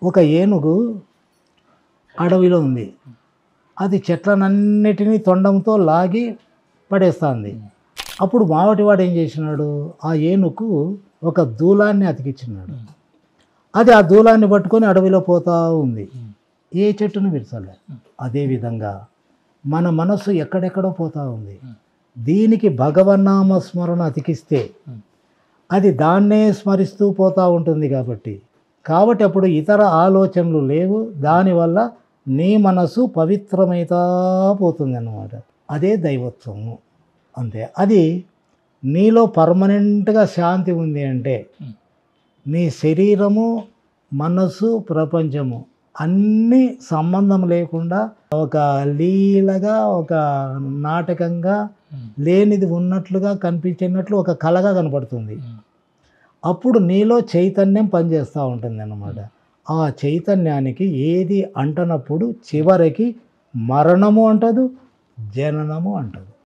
ఒక ఏనుగు అడవిలో ఉంది. అది చెట్లనన్నిటినీ తొండంతో లాగి పడేస్తుంది. అప్పుడు మావటివాడు ఏం చేసినాడు, ఆ ఏనుగుకు ఒక దూలాన్ని అతికిచ్చినాడు. అది ఆ దూలాన్ని పట్టుకొని అడవిలో పోతూ ఉంది. ఏ చెట్టును విరచలే. అదేవిధంగా మన మనస్సు ఎక్కడెక్కడో పోతూ ఉంది. దీనికి భగవన్నామ స్మరణ అతికిస్తే అది దాన్నే స్మరిస్తూ పోతూ ఉంటుంది. కాబట్టి అప్పుడు ఇతర ఆలోచనలు లేవు. దానివల్ల నీ మనసు పవిత్రమైతా పోతుంది అన్నమాట. అదే దైవత్వము. అంతే. అది నీలో పర్మనెంట్గా శాంతి ఉంది అంటే నీ శరీరము, మనసు, ప్రపంచము అన్నీ సంబంధం లేకుండా ఒక లీలగా, ఒక నాటకంగా, లేనిది ఉన్నట్లుగా కనిపించినట్లు ఒక కళగా కనపడుతుంది. అప్పుడు నీలో చైతన్యం పనిచేస్తూ ఉంటుంది అన్నమాట. ఆ చైతన్యానికి ఏది అంటనప్పుడు చివరికి మరణము అంటదు, జననము అంటదు.